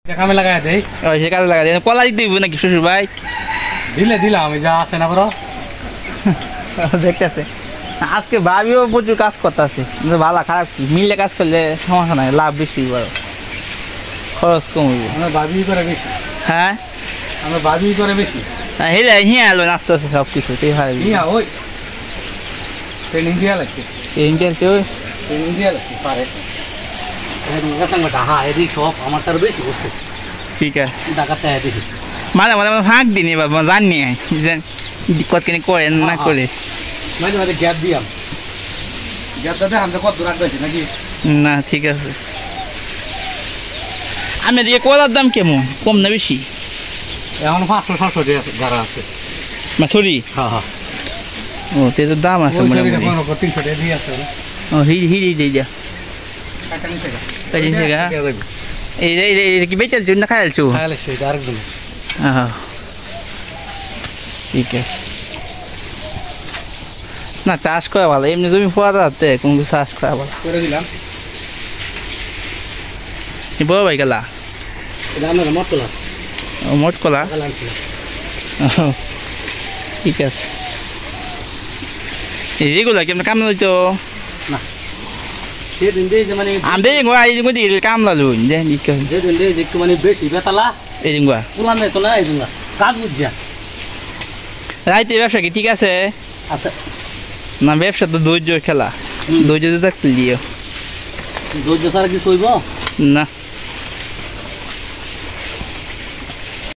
কামে লাগাই দেই ওই সে কাজে লাগা দেন কলা দিতে দিব নাকি শ্বশুর ভাই দিলে দিলাম আমি যা আছে না বড় দেখতেছে আজকে ভাবিও প্রচুর কাজ করতেছে কিন্তু ভালো খারাপ কি মিললে কাজ করলে সমস্যা নাই লাভ বেশি বড় খরচ কম হইব আমার ভাবি করে বেশি হ্যাঁ আমার ভাবি করে বেশি হেলে হিয়া আলো আস্তে আস্তে সব কিছু তুই ভাবি ইয়া ওই ট্রেনিং দিয়া লাগছে ইন্টারভিউ ট্রেনিং দিয়া লাগছে পারে হ্যাঁ এদিক সব আমার স্যার বেশি করছে ঠিক আছে টাকাতে দেখি মাঝে মাঝে ফাঁক দিনি বাবা জানি যে কতখানি করেন না করে মাঝে মাঝে গ্যাপ দিয়াম গ্যাপ দাদা আমরা কত দূর রাখতেছি নাকি না ঠিক আছে আমি এদিকে কলার দাম কেমন কম না বেশি এখন 500-600 যারা আছে মাসুরি হ্যাঁ হ্যাঁ ও তে তো দাম আছে মোটামুটি 300 টাকা দিয়ে আছে ও হিরি হিরি দিয়ে যা কাটানি টাকা কাজিন সেগা এই কি বেচাল চুন না খাইল চু তাহলে সেই আরেকজন ঠিক আছে না চাষ করা ভালো এমনি জমি ফোয়া যাতে কোন কিছু চাষ করা ভালো করে দিলাম বড় ভাই গেলা এটা আমরা মতলা মোট কলা গালাম ঠিক আছে এইগুলা কেমন কাম লইতো না সেদিন দিয়ে মানে আমি গোয়া এই দিন দিল কাম লালু যে নিক যেদিন দিয়ে একটু মানে বেশি বেতালা এই দিন গোয়া পুরান তো না এই দিন কাজ বুঝছা রাইতে ব্যবসা কি ঠিক আছে আচ্ছা না ব্যবসা তো ধৈর্য খেলা ধৈর্য তো থাকতে দিও ধৈর্য ছাড়া কি সইব না